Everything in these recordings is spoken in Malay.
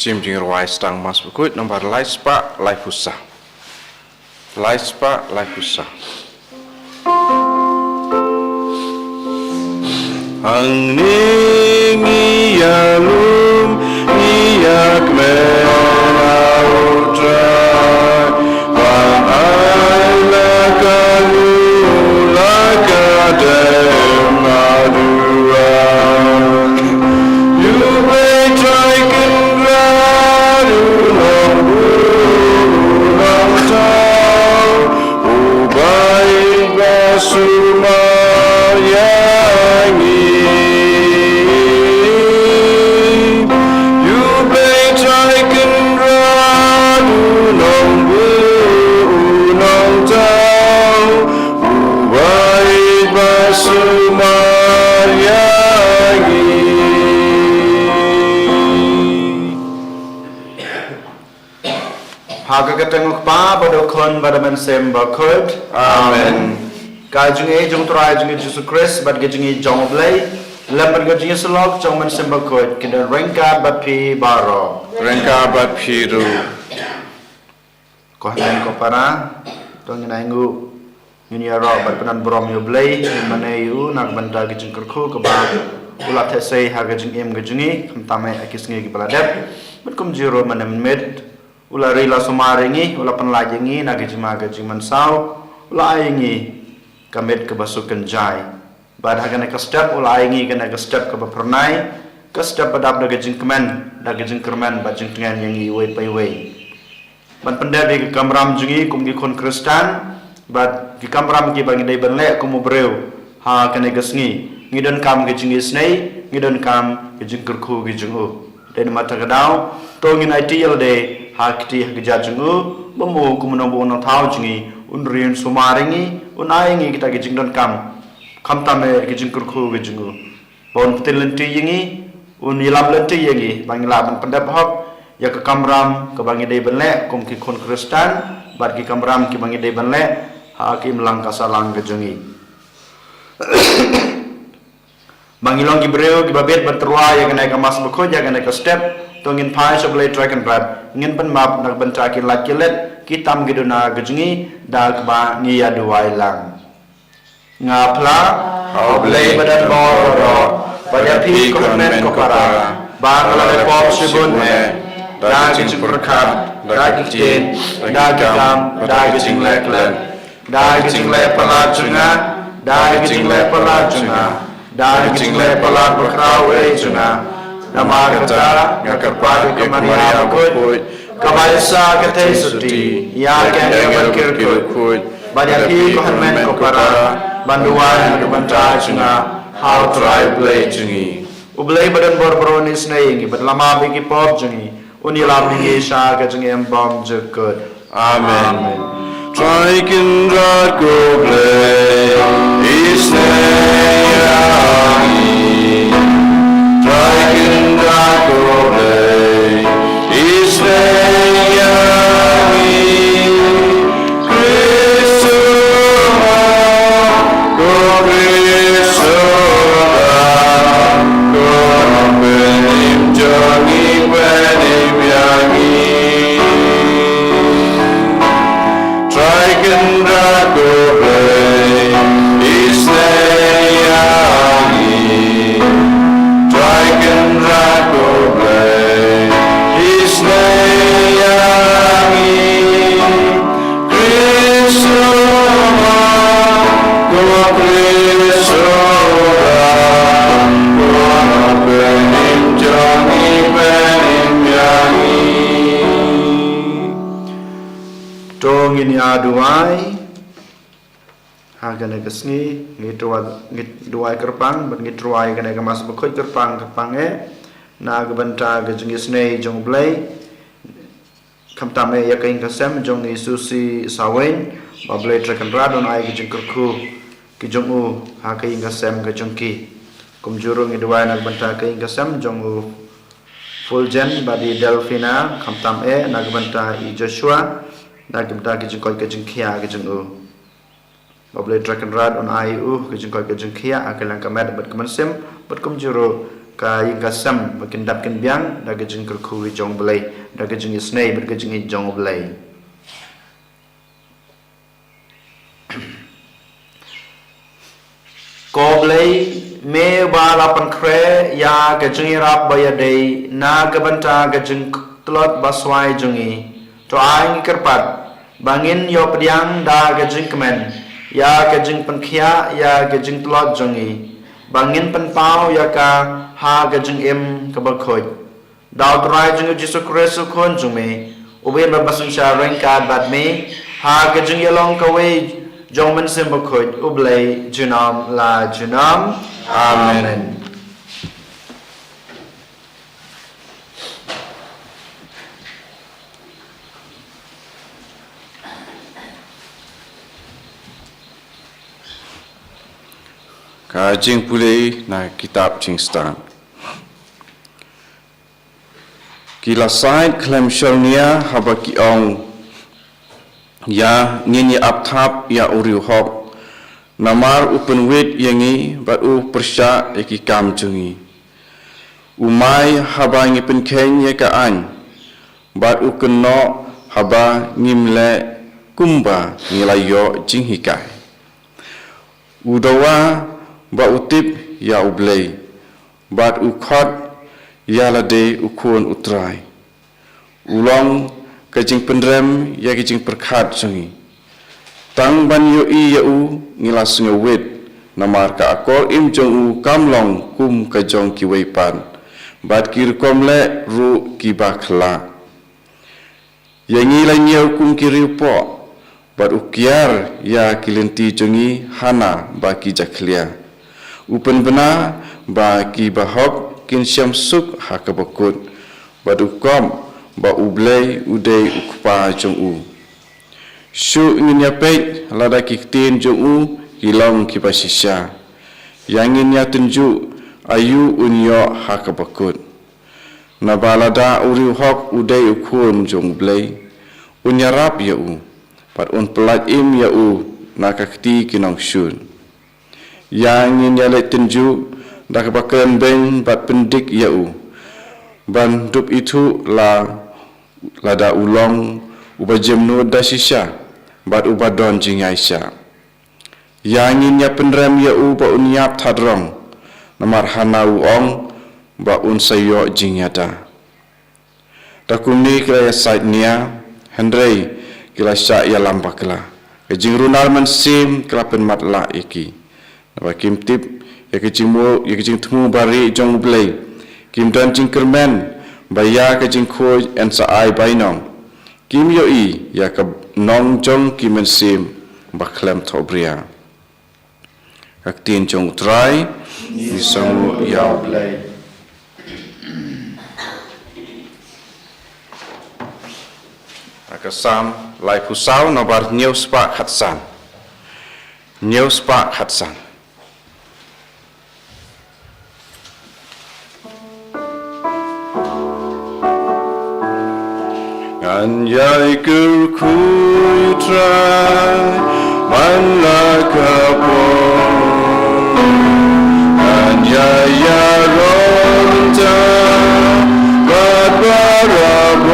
Jim jing ruai stang mas bukut nomor laispa laifusa. Laispa laifusa. Ang ningi yalum iyak mena utra wan ala kalu lakadem madura. You may try kendradu long tau ubai basuma yangi. You may try kendradu long tau ubai basuma yangi. Haga ketenguk pa badokon badaman sem bakod. Amen. Kajungi jung turai jungi Yesus Christ bad gejungi jong oblay. Lembar gejungi selok jong man sem bakod. Kida rengka bapi baro. Rengka bat piru. Kohlen ko para. Tong inaingu yuni aro bad penan brom yoblay. Mane yu nak banda gejung kerku keba. Ulat hesay haga jung em gejungi. Kamtame akis ngi gibaladep. Bad jiro manem med. Ula rila sumaringi, ula penlajengi, nagi jimaga jiman sau, ula aingi kamet ke basukan jai. Bad haga ke step, ula aingi kena ke step ke bapernai, ke step badap daga jing kemen, daga jing kermen, bad jing tengan yang iway pa iway. Bad pendabi ke kamram jungi, kum gi kon kristan, bad ki kamram ki bangi day benlek kumu breu, ha kena gesngi, ngidon kam ke jingi snei, ngidon kam ke jing kerku ke jingu. Dan mata kedau, tongin ideal day, hakti hakijajungu bemu kumunambu unang tau jungi unrian sumaringi unaingi kita gijing don kam tame gijing kurku gijingu bon petil lenti yingi un yilab lenti yingi bangi laban pendap hok ya ke kamram ke bangi day benlek kum ki kon kristan bad ki kamram ki bangi day benlek hakim lang kasalang gijungi bangi long ki breu ki babet berterua ya kena ke mas beko ya kena ke step tongin pai sebelah dragon rad ingin pen map nak bentaki lakilet kitam giduna gejungi dak ba ngia duai lang ngapla oblei badan boro pada pi komen kopara bangla pop sibun dagi perkat dagi tin dagi gam dagi jingleklen dagi jinglek pelajunga dagi jinglek pelajunga dagi jinglek pelaj berkrawe junga nama kata ngakapadu kemania bakut kabaisa kete suti ya kene berkirkut badapi kohanmen kopara banduan kebanta junga how try play jungi ublay badan borbronis na ingi badlama bigi pop jungi unilam hingi sha ka jungi embom jukut amen Try kindred go play isnei. Try kindred go play isnei. Kristuma go Kristuma go benim jangi benim yangi. Try kindred go play isnei. Try kindred go play isnei. Kristuma go Kristuma go benim jangi benim yangi. tongin ya duai haga negasni ngituai kerpang ban ngituai kana mas bekoi kerpang kerpange na gebanta gejungi snei jong blai kamtame ya kain kasem jong isusi sawen bablai trakan radon ai gejung kerku kijong u ha kain kasem gejongki kumjurung ngituai na gebanta kain kasem jong u Fulgen badi Delphina kamtam na gebanta i Joshua na gebanta gejung koi gejung kia gejung u Bablai dragon rad on ai kejung koi kejung kia akalang kamet bat kemensim bat kumjuru ka ing ka sam bakin dap kin biang da ga jing kerku wi jong belai da ga jing isnei ber ga jing i jong belai ko belai me ba la pan kre ya ga jing rap ba ya dei na ga banta ga jing tlot baswai jungi to ai kerpat bangin yo pediang da ga jing kemen ya ga jing pan khia ya ga jing tlot jungi bangin pen pau ya ka ha ga jing em ka ba khoi dau trai jing Jesu Kristus kon jung me uben ba basun sha reng ka bat me ha ga jing yalong ka we jong men sim ba khoi ublei junam la junam amen Ka jing pulei na kitab jing stan. Kila sain klem shalnia haba ki ong ya ngini apthap ya uriu hop namar upen wit yangi bat u persya eki kam jungi umai haba ngi pen ken ya ka an bat u keno haba ngimle kumba ngilayo jing hikai udawa ba utip ya ublei bat ukhot ya lade ukun utrai ulong kajing pendrem ya kajing perkhat sungi tang ban yo i ya u ngilas ngewit namar ka akol im jong u kamlong kum ka jong ki weipan bat kir komle ru ki bakla ya ngilai nyau kum ki ripo bat ukiar ya kilenti jongi hana ba ki jaklia upen bena ba ki bahok kin syam suk hakabakut badu kom ba ublei udei ukpa jong u shu ingin yapet lada ki tin jong u hilong ki basisya yang ingin ya tunju ayu unyo hakabakut na balada uri hok udei ukun jong ublei unyarap ya u pat un pelat im ya u nakakti kinong shun yang ingin ya let tunju dak bakran ben bat pendik ya u ban dup itu lada ulong ubajem nu dasisya bat ubadon jingaisya yang ingin ya penrem ya u ba unyap thadrong namar hana uong ba un sayo jingyada takuni kira ya saidnia hendrei kila sya ya lambakla jing runar man sim klapen matla iki naba kim tip ya kecing temu bari jong blei kim dan jing kermen baya kecing khoi en sa ai bainong kim yo i ya ka nong jong kim en sim baklem thobria ak tin jong trai ni song ya blei akasam lai pusau nabar news pa khatsan Anjay kerkui trai manla kapon Anjay ya ronta bat barabor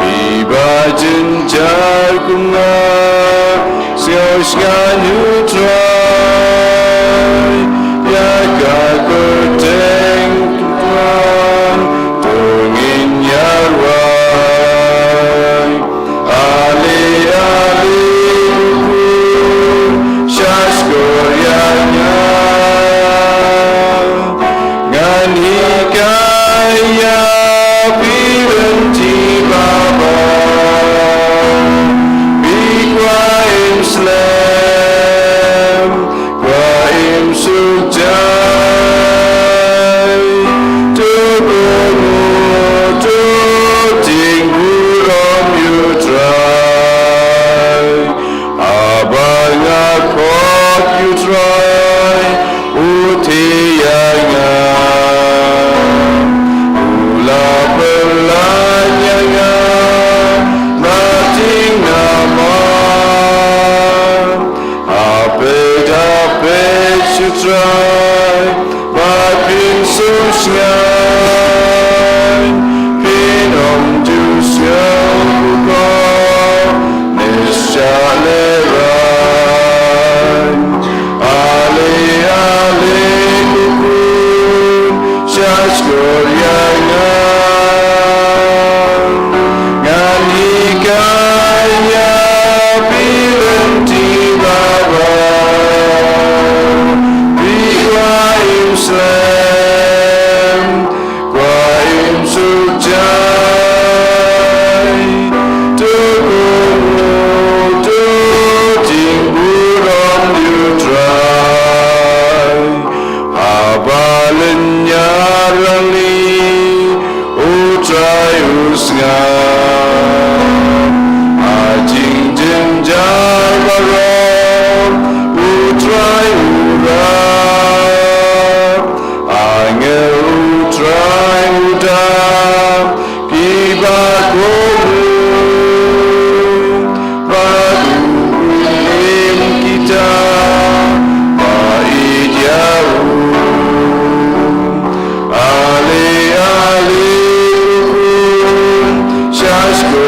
Iba jenjar kunga sios nganu trai ya kakoteng tuan tungin yarwai ali shaskor yanya ngan hikaya pirenti baba bikwa imsle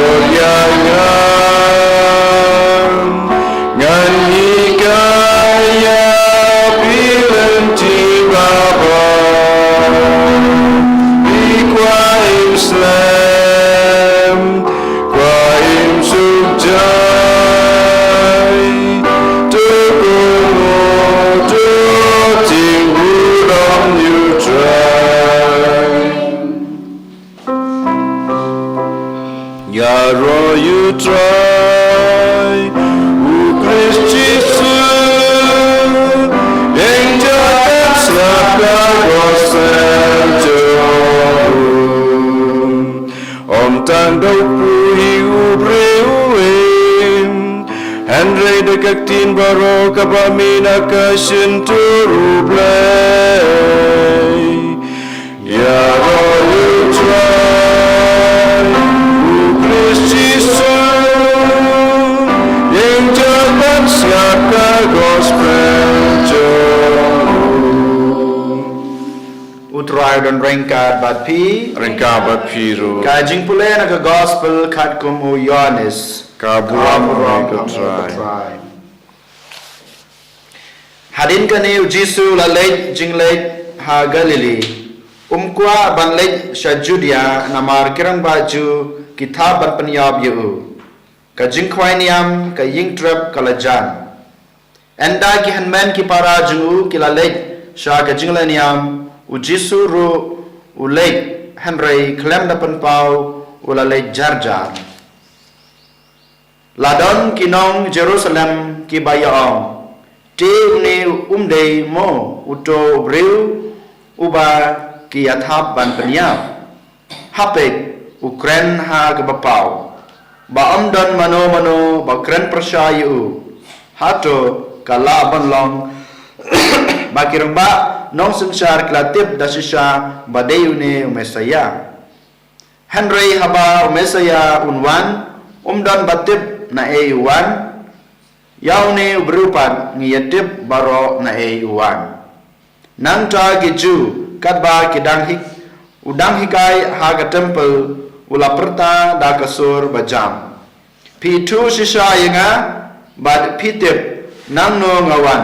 Doyangan ngan hikaya pilanti baba Iquaim slam Quaim subjai Tukumu tuting bulam you try Yaro you try Christ Jesus Yang jahat selaka gospel jauh Om tandau puhi ubreuim Henry dekat tin baro kapamina kasenturu play Yaro you try Christ Jesus Yang jahat siapa gospel jauh Utrai dan rengkat bat pi Rengkabat piru Kajing pule naga gospel kat kumu Yohanes Kabuam try Hadin kani Jisu lalej jinglej ha Galili Umkwa banlej syajudia namar kirang baju kitab ban penyab yu Kajing kwainiam ka ying trap kalajan Enda ki hanmen ki para jungu kilalej sya kajing laniam Ujisu ru ulej Henry klem dapan pau ulalej jarjar Ladon kinong Jerusalem ki bayaong Ti uni umdei mo uto breu uba ki yathap ban penyap Hapek ukren ha ke bapau Ba amdan mano ba kren persyayu Hato kala ban long Ba kirang ba nong sensar klatip dasisya badayune umesaya Henry haba umesaya unwan umdan batip na eyuan Yaune berupan ngiyatip baro na eyuan Nang ta giju kadba udang hikai haga temple ula perta da kasur bajam Pitu sisa yenga bad pitip nang no ngawan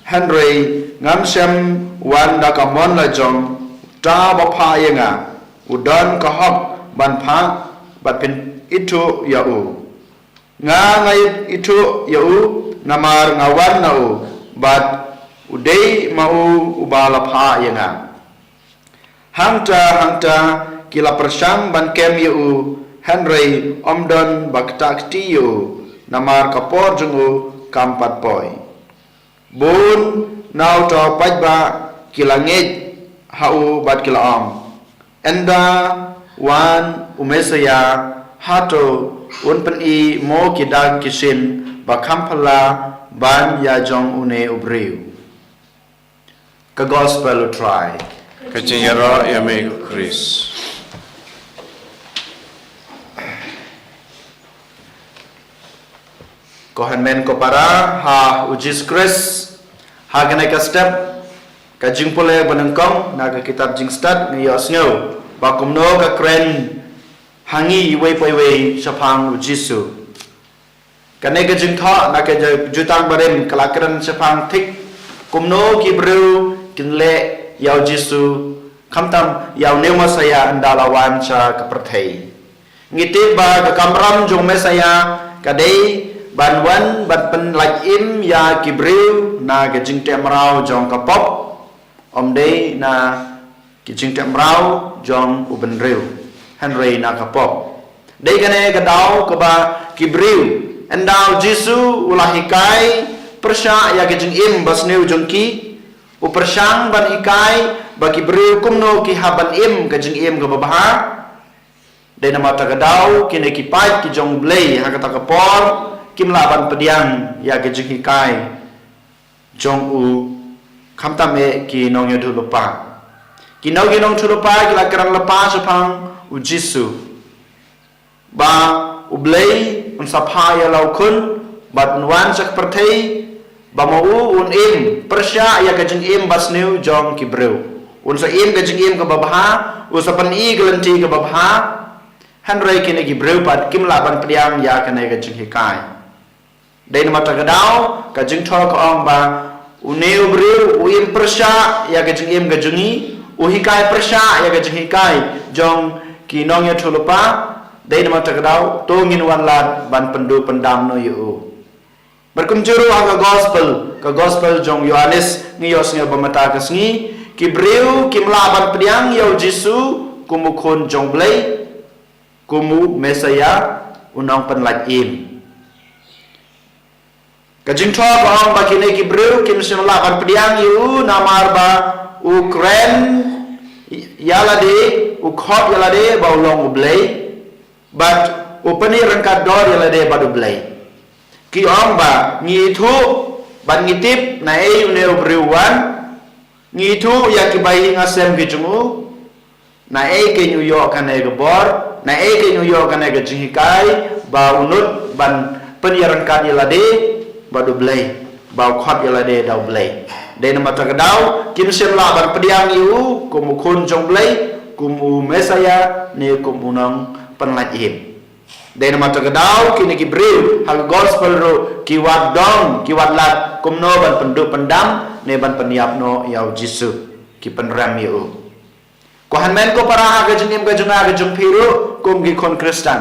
Henry ngamsem wan da kamon la jong ta bapa yenga udan kahok ban pha bat pin itu yau ngai itu yau namar ngawan nau bat udei mau ubala pha yenga hangta kila persang ban kem yau Henry omdon baktakti yau namar kapor jungu kampat poi bun nau to pajba kila ngej hau bat kila om enda wan umesaya hato unpen i mo kidag kisin bakampala ban ya jong une ubreu ka gospel try Kacinyara yame Chris kohen men ko para ha ujis Chris ha gana ka step ka jingpole banangkong na ka kitab jing start ni yosnyo bakumno ka kren hangi wei sapang ujisu kane ka jing tha na ka jutang barem kalakran sapang thik kumno ki bru kinle yaw jisu khamtam yaw neuma saya andalawan cha ka perthei ngiti ba ka kamram jong mesaya kadei banwan ban pen lak im ya kibreu na ka jing temrau jong ka pop omdei na ki jing temrau jong ubenreu Henry na ka pop dei kane ka daw ka ba kibreu endau jisu ulahikai persya ya ki jing im basneu jong ki upersang ban ikai ba kibreu kumno ki haban im ka jing im ka babaha dei na mata ka daw kine ki pai ki jong blei ha ka ta ka por kim laban pediang ya ke jing hikai jong u khamta me ki nong yodu lupa ki nong tu lupa ki la kerang lepa sapang u jisu ba u blei un sapha ya lau kun bat wan sak perthei ba mo u un im persya ya ke jing im basneu jong ki breu un sa im ke jing im ke babaha u sapan i gelenti ke babaha Henry kini ki breu pat kim la ban priang ya kene ka jing hikai dei nama ta gadau ka jing thol ka ong ba uneu breu uim persha ya ka jing im ka jungi u hikai persha ya ka jing hikai jong ki nong ya thulupa dei nama ta gadau to ngin wan lat ban pendu pendam no yu berkumjuru aga gospel jong Yohanes ngiyos nga bamata kasngi ki breu kim la ban priang yo Jisu kumukun jong blai kumu Mesaya unang penlat im kajing thwa ba ba kini ki breu kim simla ban priang yu namar ba Ukraine yalade ukhot yalade ba ulong ublay but upani rangkat dor yalade ba ublay ki ong ba ngi thu ban ngi tip na e uneu breuwan ngi thu ya ki bai ngasem ki jungu na e ke New York kan e gebor na e ke New York kan e jihikai ba unut ban penyiaran kan yalade ba dublai ba khot yalade da dublai de nama takadau kim semla ban pediang yu kum khun jong blai kum Mesaya ne kum unang penlat him de nama takadau kini ki breu hal gospel ro ki wat dong ki wat lat kum no ban pendu pendam ne ban peniap no yau Jisu ki penram yu ko hanmen ko para ha ga jengim ga junga ga jung phiru kum gi kon Kristen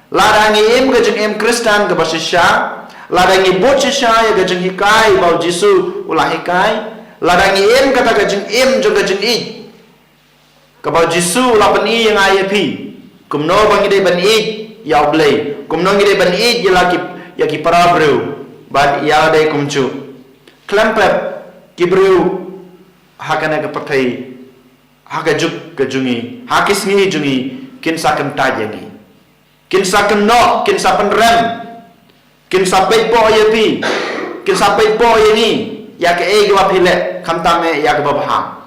larangi im ga jengim Kristen ga basisha larangi bochisha ya ga jeng hikai bau Jisu ulah hikai larangi im kata ga jeng im jung ga jeng I ka bau Jisu ulah ban I yang ayepi kum no bang ide ban I ya blai kum no ide ban I ya ki para breu bad ya de kum chu klempep ki breu hakana ga pathai haka juk ke jungi hakis ngi jungi kin sakan tajangi kin sakan no kin sapan rem kin sapai po yepi kin sapai po yeni ya ke e gwa phile khamta me ya ke babha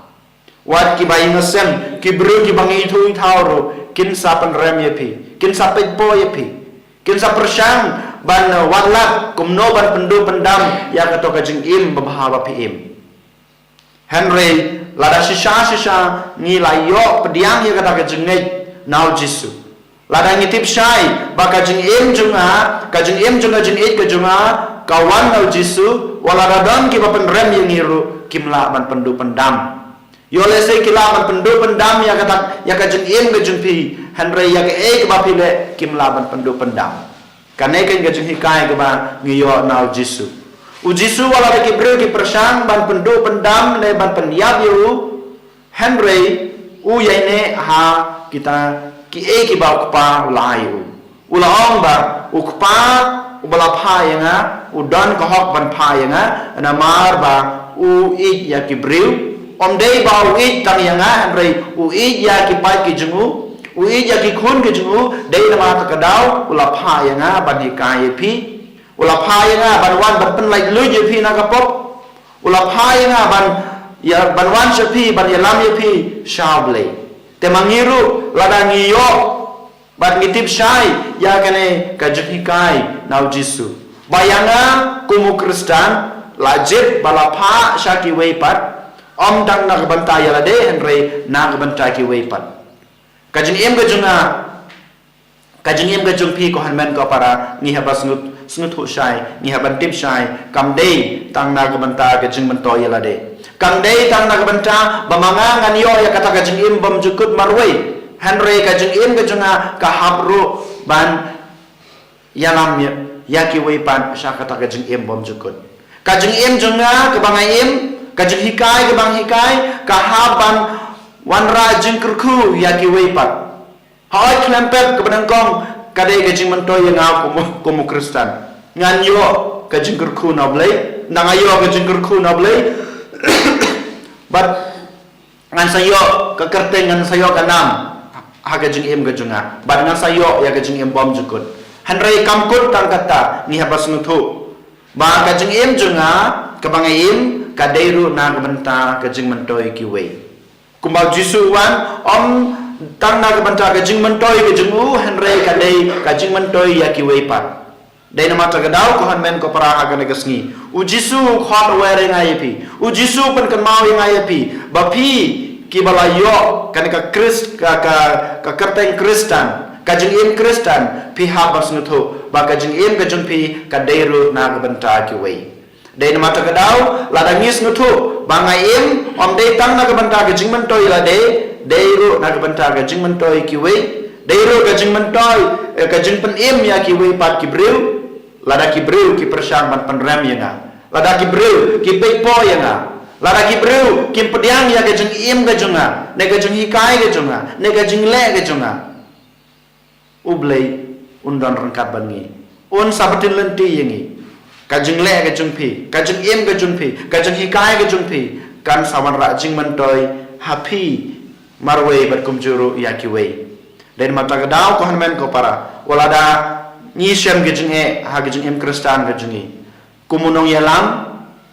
wat ki bai ngasem ki bru ki bangi thu thauro kin sapan rem yepi kin sapai po yepi kin saprashang ban walat kumno ban pendu pendam ya ke to ka jing im babha ba pim Henry lada sisa ni layo pediang ya kata kejengit nau Jisu lada ngitip syai baka jeng im junga jeng it ke junga kawan nau Jisu walada don ki bapen rem yang ngiru kimla ban pendu pendam yo lese kila ban pendu pendam ya kata ya ka jeng im ke jeng pi Henry ya ke e ke bapile kimla ban pendu pendam kane ke jeng hikai ke ba ngiyo nau Jisu Jisu wala ki breu ki persang ban pendu pendam le ban pendiap yu Henry yaine ha kita ki e ki ba pa layu ula ong ba ukpa ubala pha yanga udan ko hok ban pha yanga na mar ba I ya ki breu dei ba I tang yanga Henry I ya ki pa ki jungu I ya ki khun ki jungu dei na ma ta kadau ula pha yanga ban hikai pi ulah phai nga ban wan ban pen lai lu je phi na ka pop ulah phai nga ban ya ban wan se phi ban ya lam ye phi shable te mangiru lada ngiyo ban ngitip syai ya kane ka jhikai nau Jisu bayanga kumu Kristen lajib bala pha syaki weipat om dang na banta ya lade Henry na banta ki weipat kajin em ga junga kajin em ga jung phi ko hanmen ko para ngi habas snut hu shai ni haban tip shai kam dei tang na banta ke jing man to yala de kam dei tang na banta bamanga ngan yo ya kata ke jing im bam jukut marwei Henry ke jing im ke junga ka habru ban yalam ya ki wei pan sha kata ke jing im bam jukut ka jing im junga ke bangai im ka jing hikai ke bang hikai ka haban wanra jing kurku ya ki wei pan hoi klempet ke benangkong kadai ke jing mentoy yang aku komu Kristen ngan yo ke jing kurku na blai nang ayo ke jing kurku na blai but ngan sayo ke kerteng ngan sayo kanam ha ke jing im ke junga but ngan sayo ya ke jing im bom jukut Henry kamkut tang kata ni habas nutu ba ke jing im junga ke bangai im kadairu na ke benta ke jing mentoy ki wei kumbau Jisu wan om tang na banta ka jing mentoy ke jungu Henry ka dei ka jing mentoy ya ki wei pat dei na mata ka dau ko han men ko para ha ka negasngi Jisu khot were ngai pi Jisu pen kan mau ngai pi ba pi ki balayo kan ka Krist ka kerteng Kristen kajeng im Kristen pi habas ngutu ba kajeng im kajeng pi kadairu na benta kiwe dei na mata kadau la dangis ngutu ba ngai im om dei tang na benta kajeng mentoi la deiru na benta kajeng mentoi kiwe deiru kajeng mentoi kajeng pen im ya kiwe pat kibril lada kibril ki persang ban penram yanga lada kibril ki pepo yanga lada kibril ki pediang ya kajeng im kajunga ne kajeng hikai kajunga ne kajeng le kajunga ublei undan rangkat bangi un sabatin lenti yangi kajeng le kajeng pi kajeng im kajeng pi kajeng hikai kajeng pi kan sawan rajing mentoi happy marwe bat kumjuru yakiwe dan mata kadau ko hanmen ko para walada nyisem kajeng ha kajeng im Kristen kajeng kumunong yalam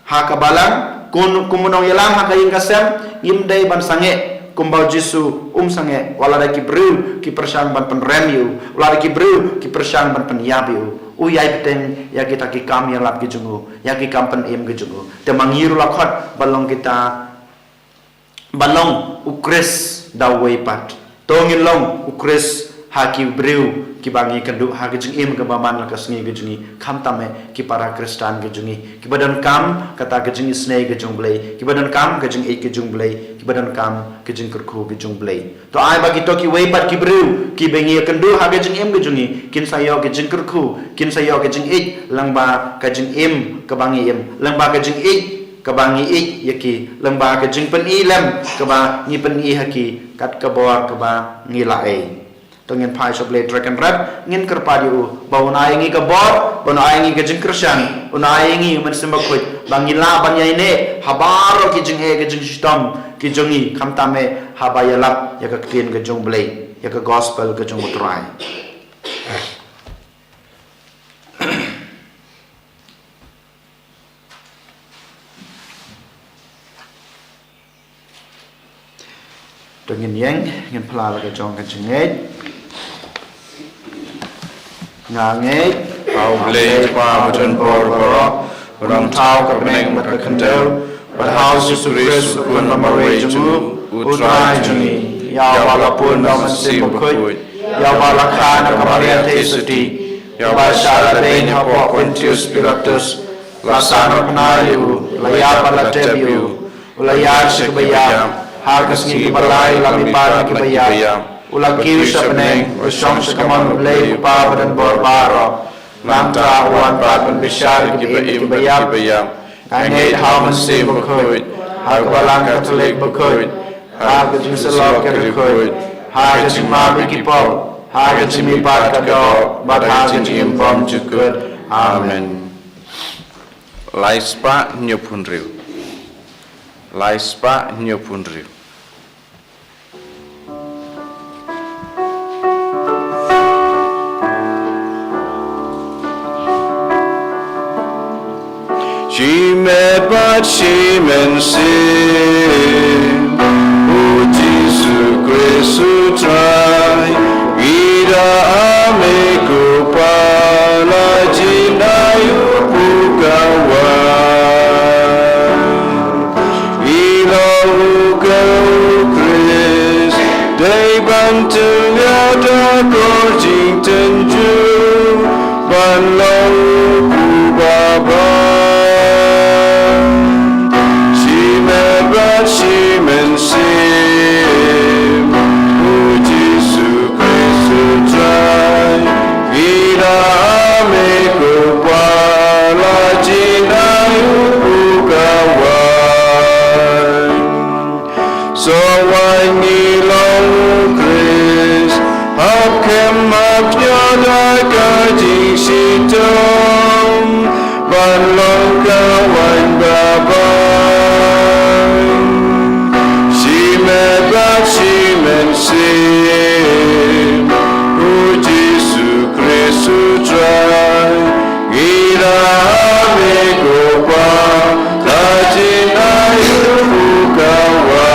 ha kabalang kumunong yalam ha kaying kasem im dai ban sange kumbau Jesu sange walada kibril ki persang ban penremiu walada kibril ki persang ban penyabiu uyai peteng ya kita ki kam ya lap ki jungu ya ki kam pen im ki jungu te mangiru lakhot balong kita balong ukris dawai pat tongin long ukris ha ki bril ki bangi kendu ha ki jung im ke baman la kasngi ki jungi kam tame ki para Kristen ki jungi ki badan kam kata ki jungi snei ki jung blai ki badan kam ki jung ki jung blai ki badan kam ki jung kerku ki jung blai to ai bagi to ki wei pat ki bril ki bengi kendu ha ki jung im ki jungi kin sayo ki jung kerku kin sayo ki jung langba ka jung im ke bangi im langba ka jung ke bangi yaki langba ka jung pen lem ke ba ni pen haki kat ke bawah ke ba ngilai tongin pai soble dragon rat ngin kerpadiu bauna aingi ke bor bauna aingi ke jing Kristen una aingi men sembakut bangila banyaine habaro ki jing ke jing sistem ki jongi kamtame habayalap ya ke clean ke jong blai ya ke gospel ke jong utrai tongin yang ngin pala ke jong ke jing ngangai au blei pa butun por boro rong tau ka beneng mat ka kandel but how Jesu Christ kun mamare jumu utrai juni ya walaupun nama sibukut ya walakana kamaria tesuti ya basara benya po Pontius Pilatus lasana penayu laya palatebiu ulaya sekbayam hargas ngi balai lamipar kibayam ulaki usapeneng usong sekaman blei pa badan borbaro lamta wan pat besar kibayam ngai how masih bukut harbalang katolik bukut harga jingselok kerukut harga jingmabi kipol harga jingmipat kado bat harga jingimpom jukut amen laispa nyopunriu laispa nyopunriu Shimen sin O Jesu Christu trai Ida amiku pala jinayu pukawan Ilo ukau Chris Dei bantu ada korjing tenju Banlau kubaba Shimen sim O Jesu Christu trai Vida amiku pala jinayu pukawan So wangi long Chris Hap kemap nyada kajing sitom Balong kawan babay Shimen sim O Jesu Christu trai Gira amigo pa Kajinayu pukawan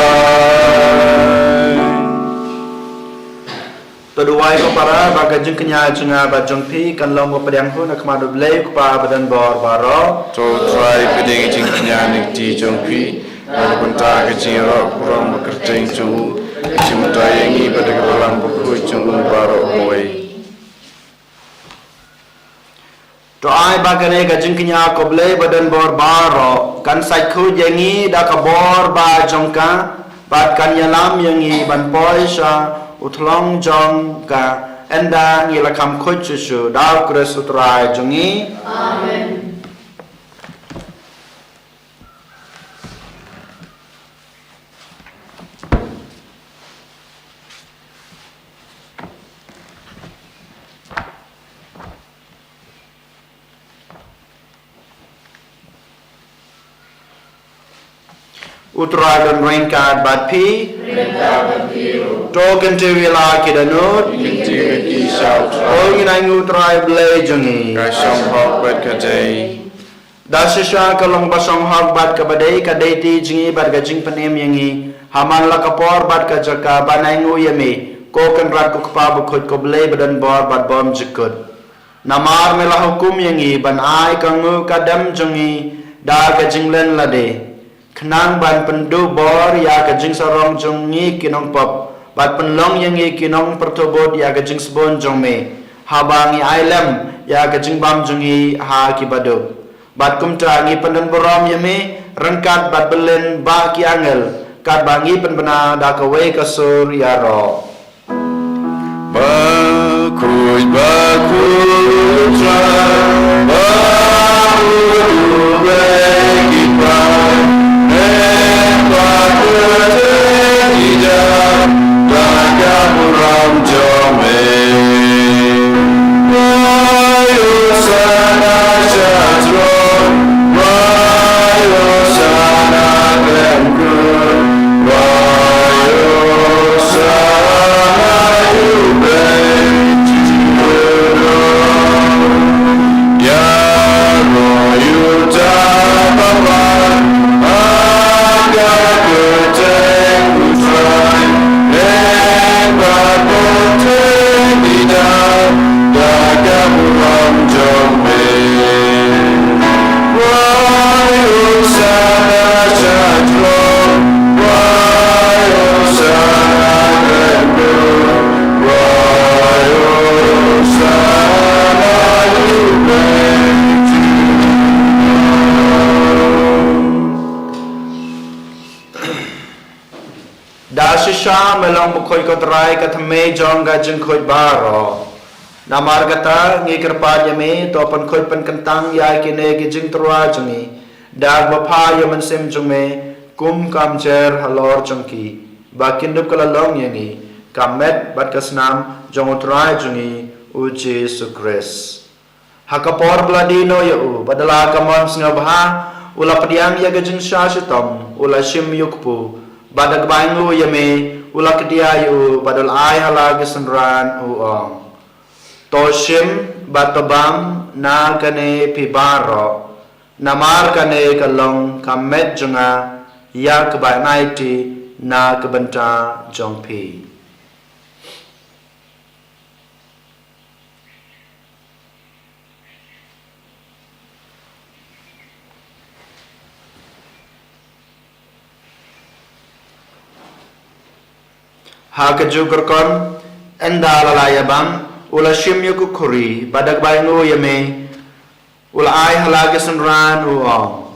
Toduai ko para bagajeng kenya jenga bajong pi kan long ko padang hu nak madu blai ko pa badan bor baro To try pedeng jing kenya nik ti jong pi Banta ke jing ro kurang bekerjeng jung Cimutayangi pada kebalang buku jengkun barok boy. Doai bagane gajing kenya koble badan bor baro kan saikhu yangi da kabor ba jongka bat kan yalam yangi ban poisha utlong jongka enda ngilakam khochusu da kresutrai jongi. Amen. Utrai dan ringkat bat pi token tiwila kidanut Kinti kisau oi nang utrai ble jongi kasong hok bet kajai. dasisha kalong basong hok bat kabadai kadeti jingi bat gajing penem yangi haman lakapor bat kajaka banangu yami koken rat ko kpa bukhut ko ble badan bor bat bom jikut namar melah hukum yangi ban ai kangu kadam jongi da gajing len lade Kenang ban pendu bor ya kajing sarong jongi kinong pop bat penlong yang i kinong pertobot ya kajing sebon jong me habangi ailem ya kajing bam jongi ha kibado bat kumta ngi pendan borom ya me rengkat bat belen ba ki angel kat bangi penbena da kawe kasur ya ro Bakuj bakuj bakuj bakuj Dasisha melong bukhoi kotrai kathame jong gajing khoi baro namar kata ngi kerpa yame topan khoi pan kentang ya kine gijing trua jongi dag bapha yaman sem jongme kum kamcher halor jongki bakin dup kala long yangi kamet bat kasnam jong utrai jongi uji sukres hakapor bladino yu badala kamon sngabha ula padiang ya gajing shashitom ula shim yukpu badak baingu yame ulak diayu badal ai hala gesenran uong toshim batobam na kane pibaro namar kane kalong kamet jonga ya kebainaiti na kebenta jongpi Hakaju kerkon enda lalayabam ula shim yuku kuri badak baingu yame ula ai halage sunran uong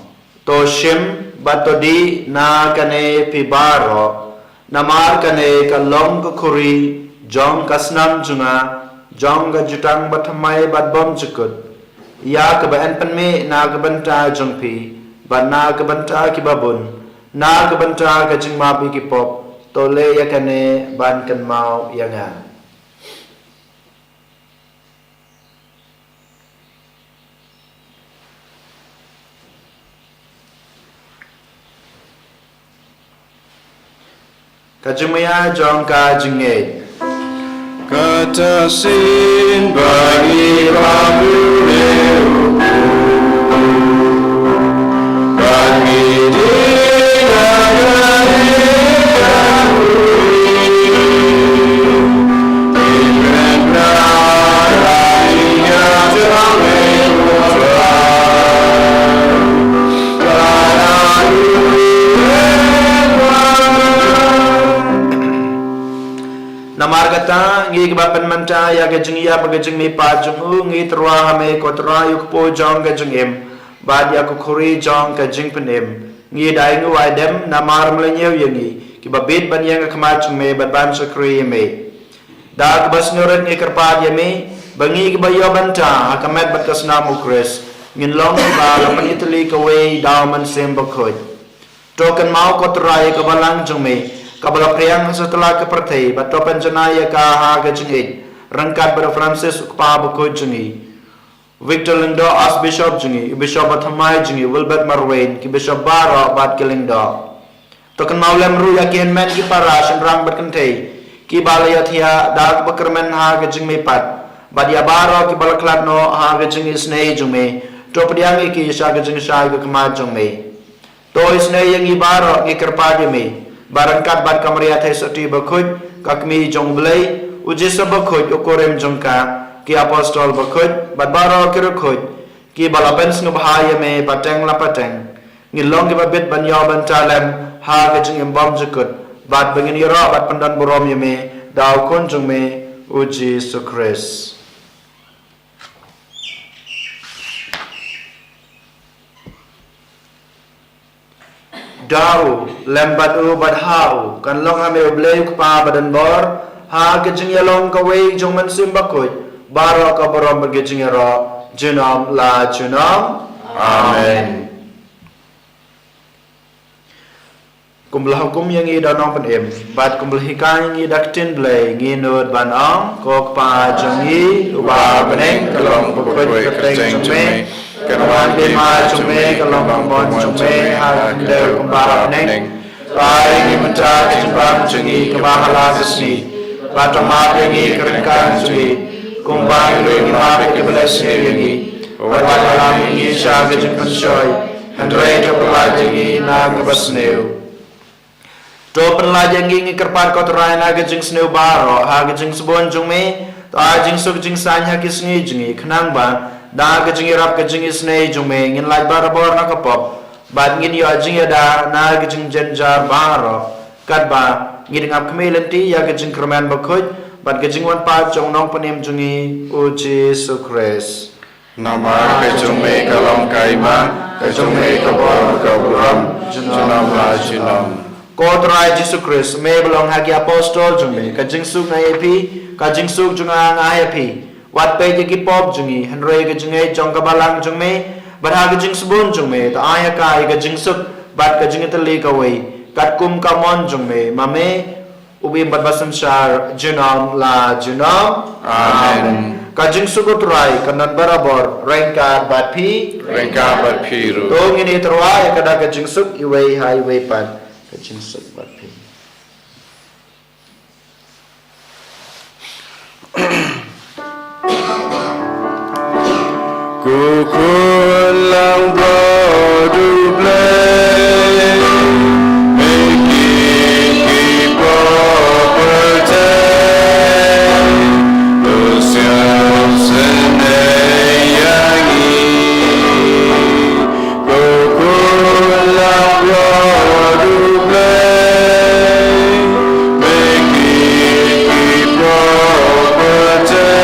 to shim batodi na kane pibaro namar kane kalong kuri jong kasnam junga jong ga jutang bathamai batbom jukut ya kebaen penme na kebenta jongpi ban na kebenta kibabun na kebenta kajing mabi kipop tole ya kane ban kan mau yanga kajumaya jong ka jinget Kata sin bagi pabuleu bagi banta ya gajing ya bagajing me pa jung ngi trwa hame ko tra yuk po jong gajing em bad ya ko khuri jong gajing penem ngi dai ngu ai dem na mar mle nyeu yengi ki babit ban yang khma chung me bad ban sakri me da bas nurat ngi karpa ye me bangi ki bayo banta hakamet bat kasna mukres ngin long ba la panitli ka we daw man sem bakhoj token mau ko tra ye ka balang chung me kabala priang setelah kepertai bato penjenaya ka ha gajing rangkat pada Francis pa bako jungi Victor Lindo as bishop jungi bishop Athamai jungi Wilbert Marwain ki bishop Baro bat Kilindo token maulem ru yakin men ki para rang berkentai ki balaya thia dak bekermen ha gajing me pat badia Baro ki balaklat no ha gajing snei jungi to pediang ki sha gajing sha ka kama jungi to snei yang i Baro ki kerpa me barangkat bat kamria thai sati bakhoj kakmi jong blai ujisa bakhoj okorem jongka ki apostol bakhoj bat baro kirkhoj ki balapens ngabhaya me pateng la pateng ngilong ki babit banyo bantalem ha gajing embom jukut bat bangin yara bat pandan borom me daw kon jong me uji sukres Daru lembat u badhau kan long ame oblei pa badan bor ha gejing yalong ka wei jong man sim bakoj baro ka borom gejing ro junam la junam amen kumbelah hukum yang i danong pen em bat kumbelah hikai ngi daktin blei ngi nod ban ong kok pa jong i uba beneng kalong bakoj keteng jome Kerwan bima cume kalong bon cume hal der kumbara neng pai ni menca kejembang cengi kebahala sesni batoma pengi kerengkan cui kumbang lu ni mabek kebelas ni wala ni sha kejeng pensoy andre ke pelajengi na kebasneu to pelajengi ni kerpat kotorai na kejeng sneu baro ha kejeng sebon jume ta jing suk jing sanya kisni jingi khnang ba da gajing rap gajing isnei jume ngin lai barabor na kapop bad ngin yo jing da na gajing jenjar baro kat ba ngin ngap kmelenti ya gajing kerman bakhoj bad gajing wan pa chong nong panem jungi uji sukres nama kejume kalong kaima kejume kabor kaburam junam la junam Kotrai Jesu Christ me belong hagi apostol jume kajing suk na epi kajing suk junga nga epi wat pe ki pop jungi hanrei ke jungai jong ka balang jung me barha ke jing subun jung me ta aya ka ke jing suk bat ke jing tali ka wei kat kum ka mon jung me mame ubi bat basam shar junam la junam amen ka jing suk utrai kanan barabor rengka bat pi ru to ngini terwai kada ke jing suk iwei hai wei pan ke jing suk bat pi Kukulang bodu blay Meki property Usiam senayangi Kukulang bodu blay Meki property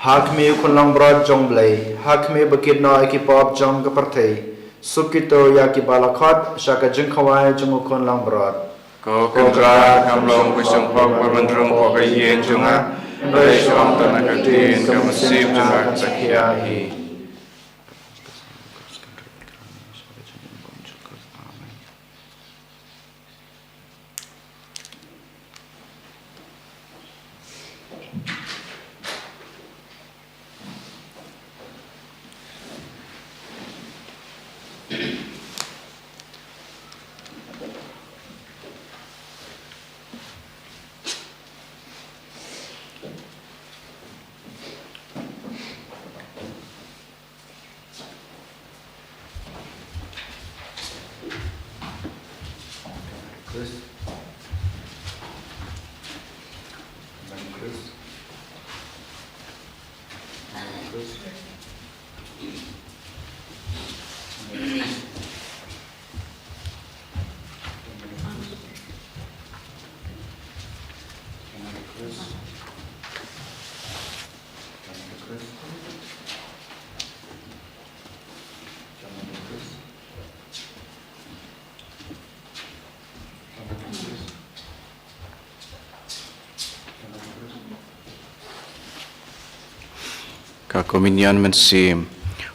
Hak me kulang brod jong blai hak me bakit no ekipop jong ka parthei sukito ya ki balakot shaka jing khawai jong kulang brod ko kondra kamlong wisong pok bermendrung pok yen junga doi shom tanah katin kamasib junga sakhiahi Ka komunion mensim.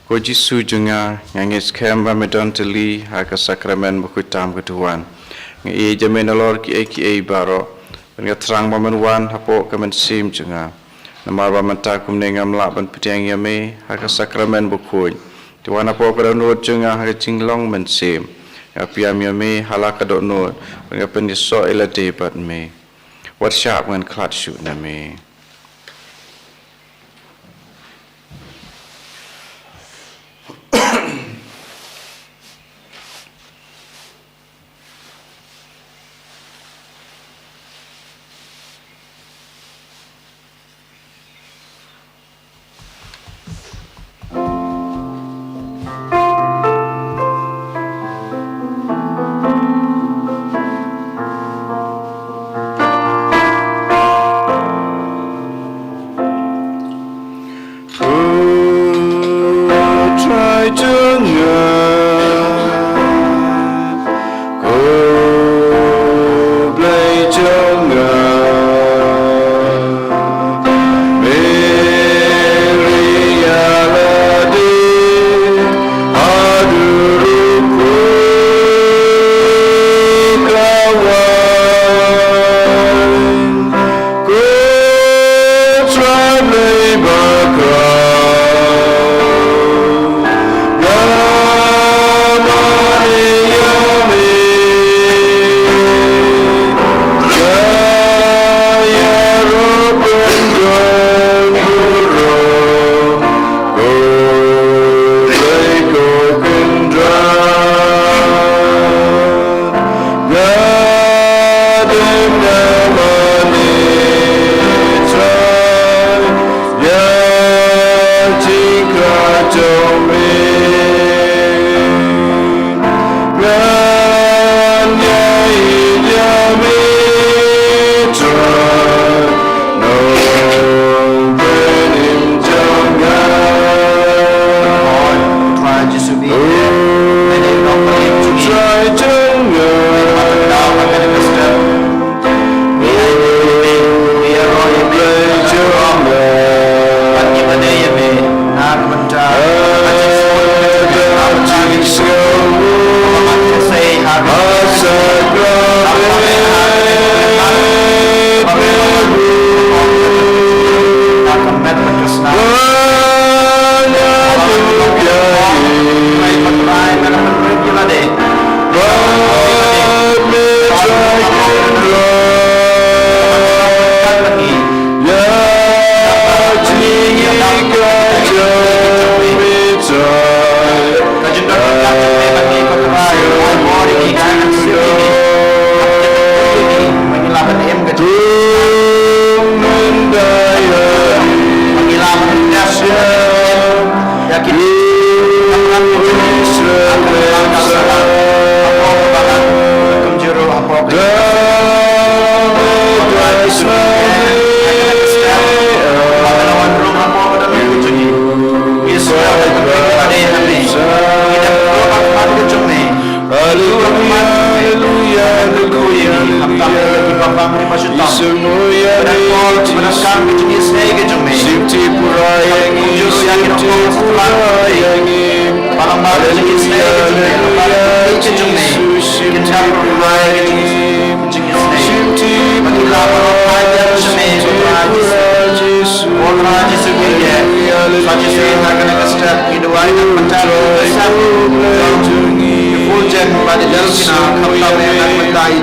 Ko Jisu junga ngangis kem ba medon teli ha ka sakramen bukutam ketuan. Ngi jamen lor ki e baro. Nga terang ba menwan hapo ka mensim junga. Namar ba menta kum nengam la ban pitiang yame ha ka sakramen bukun. Tuan hapo ka donot junga ha jinglong mensim. Ya piam yame halaka donot. Nga pendiso ela debat me. Wat sharp ngan klat shoot na me.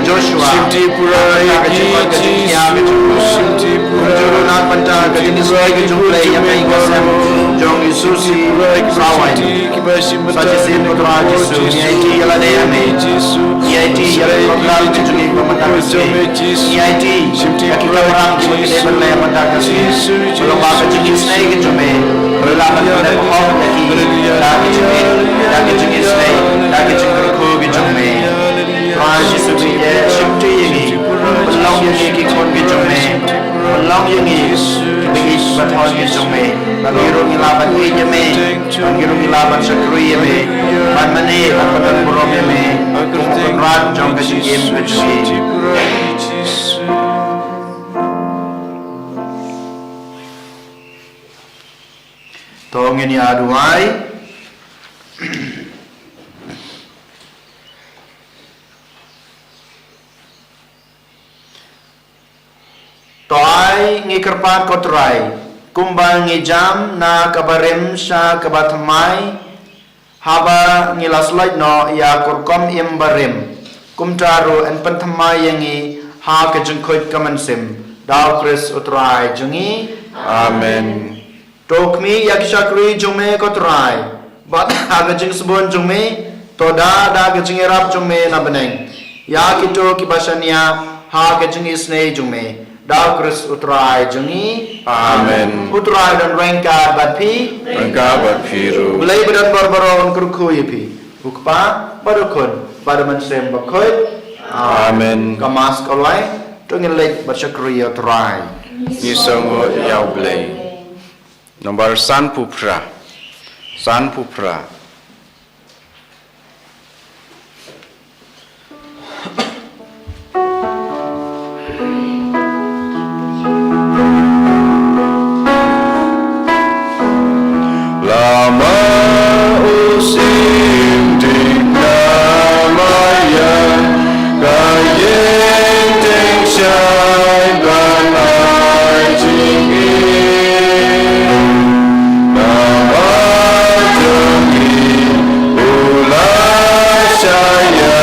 Joshua, juru nak banta ke jenis lagi jumlah yang baik kasem jong Yesus rawai saja si putra Yesus yaitu ialah dia yaitu ialah program jujur pemerintah yaitu kita orang kita berlaya pada kasih belum apa jenis lagi jume berlaku pada pohon lagi jenis lagi jengkerku jume Raja Suciya Shakti ini belong yang ini kon jume belong yang ini bagi baton jume bangirung ilaban ijame bangirung ilaban sakri yame manmane akan berom yame rat jong kesim kesim tong ini aduai toai ngikerpat kotrai kumbang ngijam na kabarem sha kabatmai haba ngilaslait no ya kurkom imbarem kumtaru en panthamai yangi ha kejengkhoit kamansim dau kris utrai jungi Amen. tokmi yakshakri jume kotrai bat agajing sebon jume toda da gajing erap jume na beneng ya kito kibasania ha gajing isne jume dau kris utrai jungi Amen. utrai dan rengka batpi Rengka berpiru. mulai badan barbaron kurku yipi bukpa badukun badaman sem bakoit Amen. kamas kolai tungin lek bersyakri utrai Nisongo yaublei. Nomor San Pupra. San Pupra. Lama usim diknamaya kayen teng syai banai tinggi nama tinggi ulah saya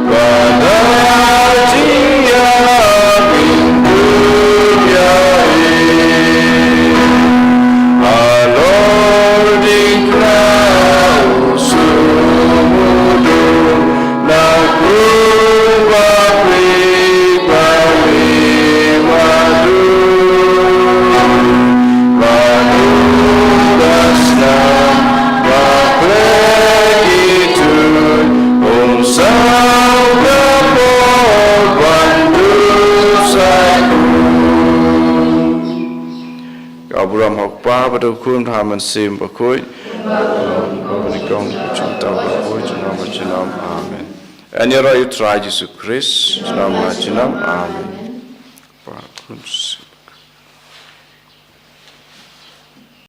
pada dia pintu alor diknau sumudu laku bakri madu madu dasna bakregitu umsau kapor bandu saku Abraham hokpa badukun haman sim bakoi Banikong cinta bakoi nama jenam amen Anyara you try Jesus Christ nama jenam amen Bakun